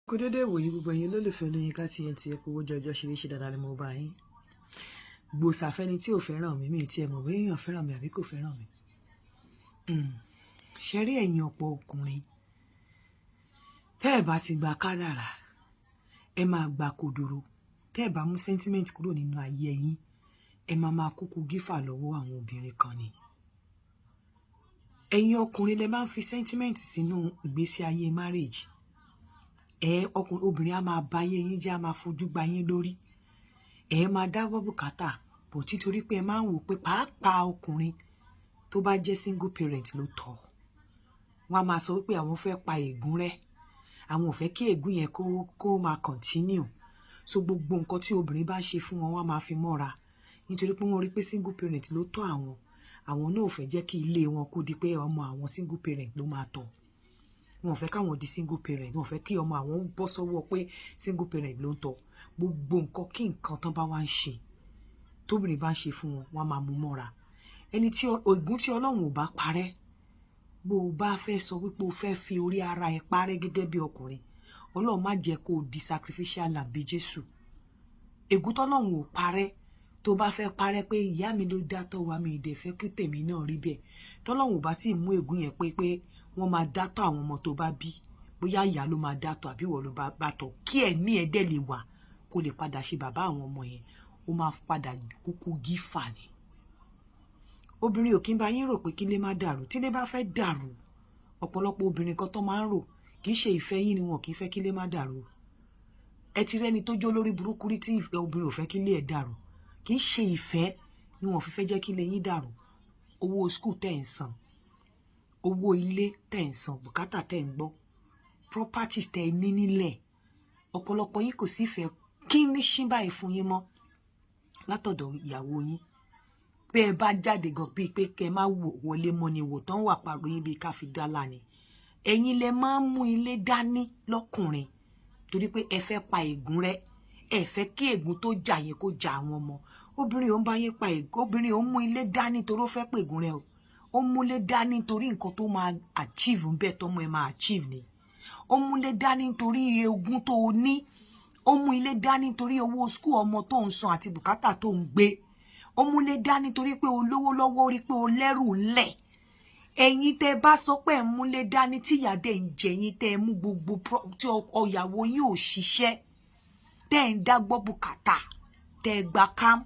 Kú dédé ìwòyí gbogbo ẹ̀yin olólùfẹ́ Olóyinka TNT ẹ kú ọjọ́ ṣeréṣe dáadáa ni mo bá yín. Gbòsàfẹ́ni tí ò fẹ́ràn mi tí ẹ mọ̀ bóyá èèyàn fẹ́ràn mi àbí kò fẹ́ràn mi. Ṣe rí ẹ̀yin ọ̀pọ̀ ọkùnrin tẹ́ ẹ̀ bá ti gba kádàrá ẹ máa gba kòdòrò, tẹ́ ẹ̀ bá mú sentiment kúrò nínú ayé yín ẹ máa kúkú gífà lọ́wọ́ àwọn obìnrin kan ni. Ẹ̀yin ọkùnrin lẹ máa ń fi sentiment sínú ìgbésí ayé marriage. Obìnrin á máa bá ayé yín jẹ́, á máa fojú gba yín lórí. Ẹ máa dáwọ́ bùkátà bọ̀ títorí pé ẹ máa ń wò pé pàápàá ọkùnrin tó bá jẹ́ single parent ló tọ́. Wọ́n á máa sọ wípé àwọn fẹ́ pa ègún rẹ́. Àwọn ò fẹ́ kí ègún yẹn kó máa continue. So gbogbo nǹkan tí obìnrin bá ṣe fún wọn, wọ́n á máa fi mọ́ra. Nítorí pé wọ́n rí pé single parent ló tọ́ àwọn. Àwọn náà ò fẹ́ jẹ́ kí ilé wọn kó di pé ọmọ àwọn single parent ló máa tọ́. Wọn ò fẹ́ káwọn di single parent, wọn ò fẹ́ kí ọmọ àwọn bọ́ sọ́wọ́ pé single parent ló ń tọ́. Gbogbo nǹkan kí nǹkan tán bá wá ń ṣe, tóbìnrin bá ń ṣe fún wọn, wọ́n á máa mú mọ́ra. Ẹni tí ègún tí Ọlọ́run ò bá parẹ́, bó o bá fẹ́ sọ wípé o fẹ́ fi orí ara ẹ parẹ́ gẹ́gẹ́ bí ọkùnrin, Ọlọ́run má jẹ́ kó o di sacrificial lamb bí Jésù. Ègún tọ́lọ́run ò parẹ́, tó bá fẹ́ parẹ́ pé ìyá mi ló dátọ́ wa, mi ìdẹ̀ fẹ́ kí tèmi náà rí bẹ́ẹ̀. Tọ́lọ́run ò bá tí ì mú ègún yẹn pé wọ́n máa dátọ́ àwọn ọmọ tó bá bí, bóyá ìyá ló máa dátọ́ àbí ìwọ ló bá tọ́, kí ẹ̀mí ẹ dẹ̀ lè wà kó lè padà ṣe bàbá àwọn ọmọ yẹn, ó máa padà kúkú gífà ni. Obìnrin ò kí ń bá yín rò pé kí lé má dàrú. Tí lé bá fẹ́ dàrú, ọ̀pọ̀lọpọ̀ obìnrin kan tó máa ń rò kì í ṣe ìfẹ́ yín ni wọn kì í fẹ́ kí lé má dàrú. Ẹ ti rẹ́ni tó jó lórí burúkú rí tí obìnrin ò fẹ́ kí lé ẹ̀ dàrú. Kì í ṣe ìfẹ́ ni wọn fi fẹ́ jẹ́ kí lé yín dàrú. Owó school tẹ́ ń san, owó ilé tẹ́ ń san, bùkátà tẹ́ ń gbọ́, properties tẹ́ ẹ ní nílẹ̀. Ọ̀pọ̀lọpọ̀ yín kò sí ìfẹ́ kí ní ṣí báyìí fún yín mọ́ látọ̀dọ̀ ìyàwó yín. Pé ẹ bá jáde gan bíi pé kẹ má wọlé mọ́ ni wò tán wà pàrọ̀ yín bíi ká fi dálà ni. Ẹ̀yin lẹ máa ń mú ilé dání lọ́kùnrin torí pé ẹ fẹ́ pa ègún rẹ́. Ẹ fẹ́ kí ègún tó jà yẹn kó jà àwọn ọmọ. Obìnrin ò ń bá yín pa ègún, obìnrin ò ń mú ilé dání torí ó fẹ́ pè ègún rẹ o. Ó múlé dání torí nǹkan tó máa achieve ń bẹ́ẹ̀ tọ́mọ ẹ máa achieve ni. Ó múlé dání torí ogún tó o ní. Ó mú ilé dání torí owó school ọmọ tó ń san àti bùkátà tó ń gbé. Ó múlé dání torí pé o lówó lọ́wọ́, rí pé o lẹ́rù ńlẹ̀. Ẹ̀yin tẹ́ bá sọ pé ẹ múlé dání tí ìyà dẹ̀ ń jẹ yín, tẹ́ ẹ mú gbogbo tí ọ̀yàwó yín ò ṣiṣẹ́, tẹ́ ẹ ń dá gbọ́ bùkátà, tẹ́ ẹ gba kám,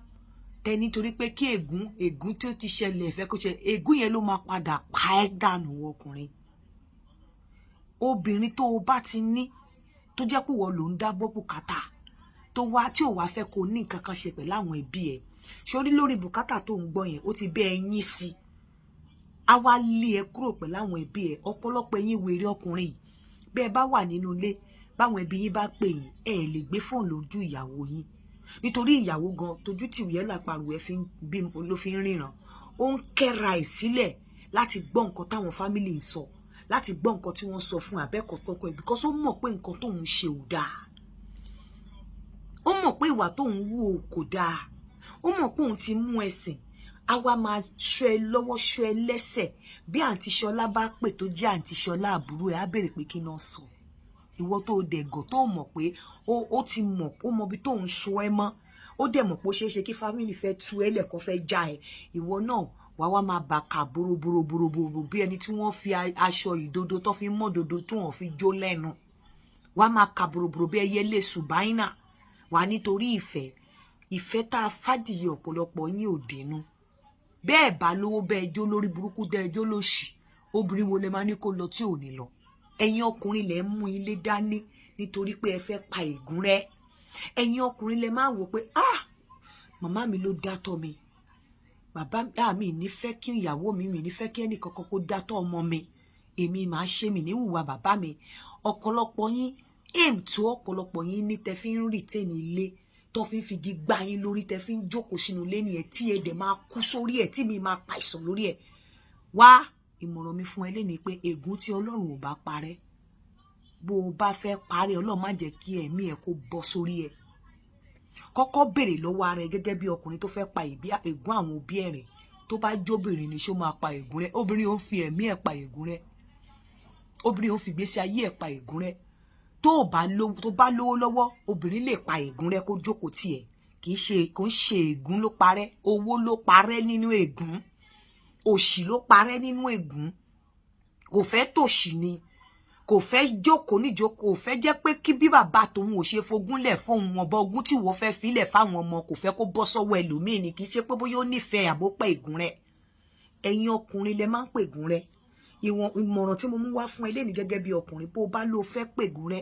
tẹ́ nítorí pé kí ègún tí ó ti ṣẹlẹ̀ fẹ́ kó ṣe, ègún yẹn ló máa padà pa ẹ́ dànù ọkùnrin. Obìnrin tó o bá ti ní tó jẹ́ pé wọ́n ló ń dá gbọ́ bùkátà tó wá tí ò wá fẹ́ kó ní nǹkan kan ṣe pẹ̀lú àwọn ẹbí ẹ̀. Sórí lórí bùkátà tó ń gbọ́ yẹn ó ti bẹ́ ẹyin sí. A wá lé ẹ kúrò pẹ̀lú àwọn ẹbí ẹ̀. Ọ̀pọ̀lọpọ̀ ẹ̀yin wèrè ọkùnrin yìí, bẹ́ẹ̀ bá wà nínú ilé, báwọn ẹbí yín bá pè yín, ẹ lè gbé fóònù lójú ìyàwó yín. Nítorí ìyàwó gan tójú tìwé lápárò ẹ ló fi ń ríran. Ó ń kẹ́ra ẹ̀ sílẹ̀ láti gbọ́ nǹkan táwọn fámìlì ń sọ, láti gbọ́ nǹkan tí wọ́n sọ fún abẹ́kọ̀tọ́kọ ẹ̀, because ó mọ̀ pé nǹkan tóun ṣe ò dáa. Ó mọ̀ pé ìwà tóun wù kò dáa. Ó mọ̀ pé òun ti mú ẹ̀sìn. A wá máa ṣọ́ ẹ lọ́wọ́, ṣọ́ ẹ lẹ́sẹ̀. Bí àǹtí Ṣọlá bá pè tó jẹ́ àǹtí Ṣọlá àbúrò ẹ̀ á béèrè pé kí náà sọ. Ìwọ tó dẹ̀gọ̀ tó mọ̀ pé ó ti mọ̀, ó mọ bí tóun ṣọ ẹ mọ́. Ó dẹ̀ mọ̀ pé ó ṣeéṣe kí fámìlì fẹ́ tú ẹ lẹ̀ kó fẹ́ já ẹ. Ìwọ náà wá máa bà kà bòròbòrò bí ẹni tí wọ́n fi aṣọ ìdodo tó fi mọ́ dodo tí wọ́n fi jó lẹ́nu. Wá máa kà bòròbòrò bí ẹyẹ lè ṣùbáínà. Wà nítorí ìfẹ́ tá a fàdìyẹ ọ̀pọ̀lọpọ̀ yín ò dénú. Bẹ́ẹ̀ bá lówó bẹ́ẹ̀ jó lórí burúkú dẹ́ jó lóṣì. Obìnrin wo lẹ máa ní kó lọ tí ò ní lọ? Ẹ̀yin ọkùnrin lẹ ń mú ilé dání nítorí pé ẹ fẹ́ pa ègún rẹ́. Ẹ̀yin ọkùnrin lẹ máa wò pé màmá mi ló dátọ́ mi. Bàbá mi ní fẹ́ kí ìyàwó mi ní fẹ́ kí ẹnì kankan kó dátọ́ ọmọ mi. Èmi máa ṣe mi ní hùwà bàbá mi. Ọ̀pọ̀lọpọ̀ yín aim tó ọ̀pọ̀lọpọ̀ yín ní tẹ́ fi ń retain ilé, tó fi ń figi gbá yín lórí, tẹ́ fi ń jókòó sínú ilé nìyẹn tí ẹ dẹ̀ máa kú sórí ẹ̀, tí mi máa pa àìsàn lórí ẹ̀. Wá ìmọ̀ràn mi fún ẹ lé ní pé ègún tí Ọlọ́run ò bá parẹ́, bó o bá fẹ́ parẹ́, Ọlọ́run má jẹ́ kí ẹ̀mí ẹ kó bọ́ sórí ẹ̀. Kọ́kọ́ béèrè lọ́wọ́ ara ẹ gẹ́gẹ́ bí ọkùnrin tó fẹ́ pa ègún àwọn òbí ẹ̀ rẹ̀. Tó bá jóbìnrin ni ṣó máa pa ègún rẹ̀. Obìnrin ò ń fi ẹ̀mí ẹ̀ pa ègún rẹ̀. Obìnrin ò ń fi ìgbésí ayé ẹ̀ pa ègún rẹ̀. tó bá lówó lọ́wọ́ obìnrin lè pa ègún rẹ kó jókòó tiẹ̀ kì í ṣe ègún ló parẹ́ owó ló parẹ́ nínú ègún òṣì ló parẹ́ nínú ègún kò fẹ́ tòṣì ni kò fẹ́ jókòó níjókòó kò fẹ́ jẹ́ pé kí bí bàbá tòun ò ṣe fogúnlẹ̀ fóun ọba ogún tí wọ́n fẹ́ filẹ̀ fáwọn ọmọ kò fẹ́ kó bọ́ sọ́wọ́ ẹlòmíì ni kì í ṣe pé bóyá ó nífẹ̀ẹ́ àbópẹ́ ègún rẹ ẹ̀yin ọkùnrin lẹ máa ń pègún rẹ ìmọ̀ràn tí mo mú wá fún ẹ lẹ́ni gẹ́gẹ́ bí ọkùnrin bó bá ló fẹ́ pègún rẹ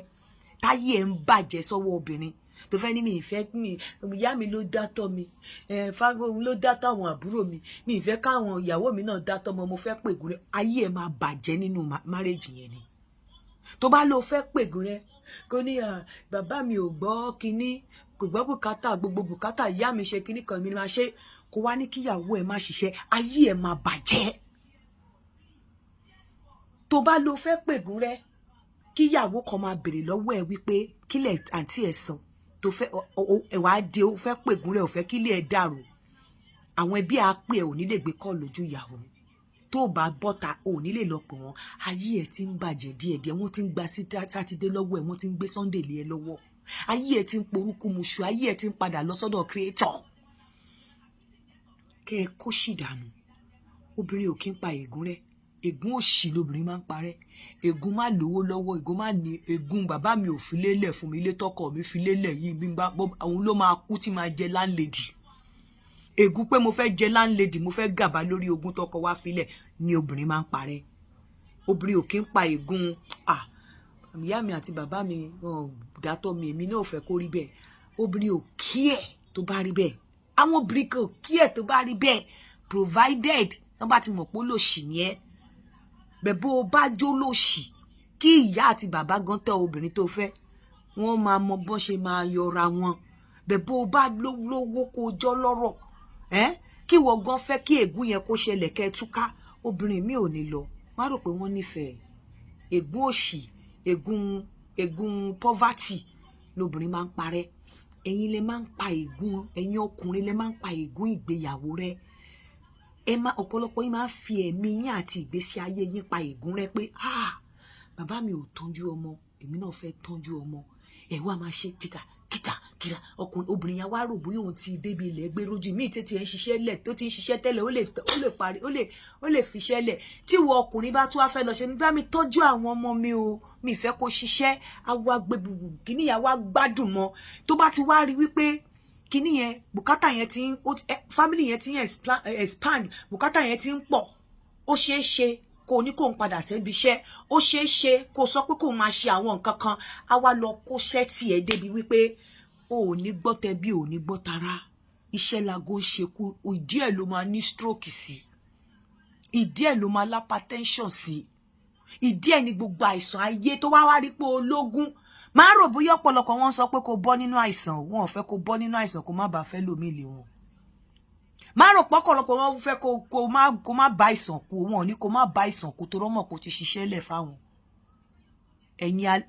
táyé ẹ̀ ń bàjẹ́ sọ́wọ́ obìnrin tó fẹ́ ní mi ìfẹ́ mi ìyá mi ló dátọ́ mi fáwọn ló dátọ́ àwọn àbúrò mi mi ìfẹ́ káwọn ìyàwó mi náà dátọ́ mo fẹ́ pègún rẹ ayé ẹ̀ máa bàjẹ́ nínú márèjì yẹn ni tó bá ló fẹ́ pègún rẹ kò ní bàbá mi ò gbọ́ kinní kò gbọ́ bùkátà gbogbo bùkátà ìyá mi ṣe kinní kan mi máa ṣe kó wá ní kíyàwó ẹ̀ má ṣiṣẹ́ ayé ẹ̀ máa bàjẹ́ tó bá ló fẹ́ pègún rẹ kíyàwó kan máa béèrè lọ́wọ́ ẹ̀ wípé kílẹ̀ àǹtí ẹ̀ sàn tó fẹ́ ẹ̀wà dé ó fẹ́ pègún rẹ ò fẹ́ kílẹ̀ ẹ̀ dàrú àwọn ẹbí á pè ẹ̀ ò ní lè gbé kọ́ lójú ìyàwó tó bá bọ́ta ò ní lè lọ pè wọ́n ayé ẹ̀ ti ń bàjẹ́ díẹ̀díẹ̀ wọ́n ti ń gba sátidé lọ́wọ́ ẹ̀ wọ́n ti ń gbé sunday lé ẹ lọ́wọ́ ayé ẹ̀ ti ń porúkú muṣu ayé ẹ̀ ti ń padà lọ sọ́dọ̀ creator kẹ́ ẹ kó sì dànù obìnrin ò kí ń pa ègún rẹ ègún òṣì lobìnrin máa ń parẹ́ ègún má lówó lọ́wọ́ ègún má ní ègún bàbá mi ò fi lélẹ̀ fún mi ilé tọkọ mi fi lélẹ̀ yìí bí bá òun ló máa kú tí máa jẹ láńlẹ́dì ègún pé mo fẹ́ jẹ láńlẹ́dì mo fẹ́ gàba lórí ogún tọkọ wá filẹ̀ ni obìnrin máa ń parẹ́ obìnrin ò kí ń pa ègún ìyá mi àti bàbá mi dátọ́ mi èmi náà ò fẹ́ kó rí bẹ́ẹ̀ obìnrin ò kí ẹ̀ tó bá rí bẹ́ẹ̀ àwọn obìnrin kan ò kí ẹ̀ tó bá rí bẹ́ẹ̀ provided wọ́n bá ti mọ̀ pé ó lòṣì ni ẹ́ bẹ̀ bó o bá jó lòṣì kí ìyá àti bàbá gan tẹ obìnrin tó fẹ́ wọ́n máa mọ bó ṣe máa yọra wọn bẹ̀ bó o bá lówó kó jọ lọ́rọ̀ kí wọ́n gan fẹ́ kí ègún yẹn kó ṣẹlẹ̀ kẹ́ túká obìnrin mi ò ní lọ má rò pé wọ́n nífẹ̀ẹ́ ègún òṣì ègún poverty lobìnrin máa ń parẹ́ ẹ̀yin lẹ máa ń pa ègún ẹ̀yin ọkùnrin lẹ máa ń pa ègún ìgbéyàwó rẹ ọ̀pọ̀lọpọ̀ yín máa ń fi ẹ̀mí yín àti ìgbésí ayé yín pa ègún rẹ pé bàbá mi ò tọ́jú ọmọ èmi náà fẹ́ tọ́jú ọmọ ẹ̀ wá máa ṣe kíta ọkùnrin obìnrin yẹn wá rò bóyá òun ti débi ilẹ̀ gbé rójú míì tètè ẹ̀ ń ṣiṣẹ́ lẹ̀ tó ti ń ṣiṣẹ́ tẹ́lẹ̀ ó lè fiṣẹ́ lẹ̀ tí ìwọ ọkùnrin bá tún wá fẹ́ lọ ṣe nígbà mi tọ́jú àwọn ọmọ mi o mi fẹ́ kó ṣiṣẹ́ àwa gbẹ̀bùbù kíní yẹn wá gbádùn mọ́ tó bá ti wá rí wípé kíní yẹn bùkátà yẹn ti ń family yẹn ti ń expand bùkátà yẹn ti ń pọ̀ ó ṣeé ṣe kó ní kó ń padà sẹ́bi iṣẹ́ ó ṣeé ṣe kó sọ pé kó máa ṣe àwọn nǹkan kan á wá lọ kó ṣẹ́ẹ̀tì ẹ̀ débi wípé o ò ní gbọ́ tẹbí ò ní gbọ́ tara iṣẹ́ lago ń ṣekú ìdí ẹ̀ ló máa ní stroke sí ìdí ẹ̀ ló máa lápátẹ́ńṣọ̀n sí ìdí ẹ̀ ní gbogbo àìsàn ayé tó wá rí pé ológun máa rò bóyá ọ̀pọ̀lọpọ̀ wọn sọ pé kó bọ́ nínú àìsàn wọn ò fẹ́ kó bọ́ nínú àìsàn kó má bàa fẹ́ lómi ilé wọn máa rò pọ̀pọ̀lọpọ̀ wọn fẹ́ kó má bá àìsàn kú wọn ò ní kó má bá àìsàn kú tó rọ́mọ̀ kó ti ṣiṣẹ́ lẹ̀ fáwọn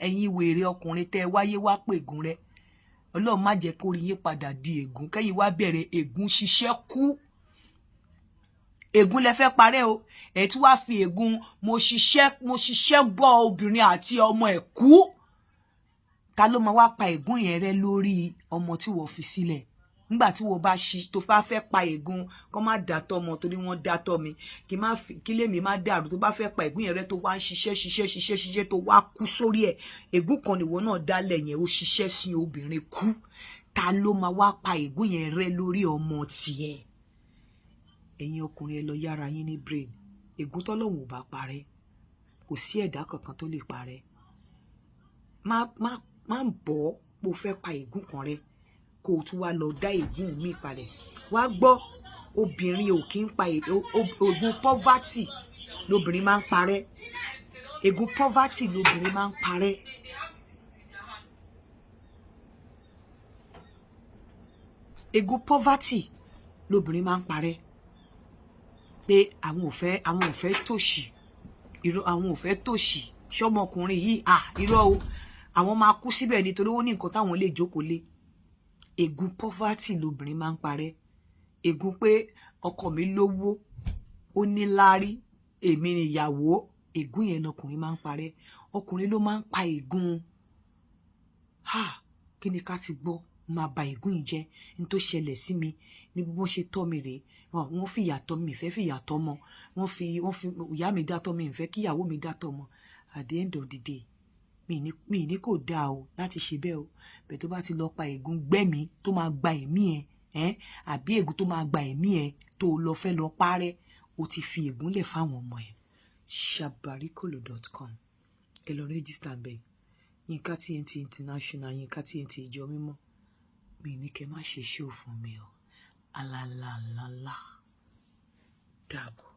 ẹ̀yin wèrè ọkùnrin tẹ́ wáyé wá pègún rẹ Ọlọ́run má jẹ́ kó rí yín padà di ègún kẹ́yìn wá bẹ̀rẹ̀ ègún ṣiṣẹ́ kú ègún lẹ fẹ́ parẹ́ o ẹ̀ tí wàá fi ègún mo ṣiṣẹ́ gbọ́ obìnrin àti ọmọ ẹ̀ kú ta ló máa wá pa ègún yẹn rẹ́ lórí ọmọ tí wọ́n fi sílẹ̀ nígbà tí wọ́n bá tó bá fẹ́ pa ègún kó má dàtọ̀ ọmọ torí wọ́n dàtọ̀ mi kí lèmi má dàrú tó bá fẹ́ pa ègún yẹn rẹ́ tó wá ń ṣiṣẹ́ tó wá kú sórí ẹ̀ ègún kan nìwọ náà dálẹ̀ yẹn ó ṣiṣẹ́ sí obìnrin kú ta ló máa wá pa ègún yẹn rẹ́ lórí ọmọ tiẹ̀ ẹ̀yin ọkùnrin ẹ lọ yára yín ní brain ègún tọ́lọ́hun ò bá parẹ́ kò sí ẹ̀dá kankan tó lè parẹ́ má bọ́ pé o fẹ́ pa ègún kan rẹ́ kó o tún wá lọ dá ègún mi palẹ̀ wá gbọ́ obìnrin ò kí ń pa ègún poverty lobìnrin máa ń parẹ́ ègún poverty lobìnrin máa ń parẹ́ ègún poverty lobìnrin máa ń parẹ́ pé àwọn ò fẹ́ tòṣì àwọn ò fẹ́ tòṣì ṣọmọkùnrin yìí irọ́ o àwọn máa kú síbẹ̀ nítorí ó ní nǹkan táwọn lè jókòó lé ègún poverty lobìnrin máa ń parẹ́ ègún pé ọkọ mi lówó ó ní láárí èmi níyàwó ègún yẹn lọkùnrin máa ń parẹ́ ọkùnrin ló máa ń pa ègún kí ni ká ti gbọ́ máa ba ègún yìí jẹ́ ní tó ṣẹlẹ̀ sí mi ní bí wọ́n ṣe tọ́ mi rèé wọ́n fi ìyà tọ́ mi ìfẹ́ fi ìyà tọ́ mọ wọ́n fi ìyá mi dátọ́ mi ìfẹ́ kí ìyàwó mi dátọ́ mọ at the end of the day mi ní kò dáa o láti ṣe bẹ́ẹ̀ o bẹ́ẹ̀ tó bá ti lọ pa ègún gbẹ́mí tó máa gba ẹ̀mí ẹ àbí ègún tó máa gba ẹ̀mí ẹ tó lọ fẹ́ lọ parẹ́ o ti fi ègún lẹ̀ fáwọn ọmọ ẹ shabarikolo.com ẹ lọ rẹ́gísítà bẹ́ẹ̀ Yinka TNT International Yinka TNT ìjọ mímọ́ mi ní kẹ́ má ṣe ṣó fún mi o alalala dàbọ̀.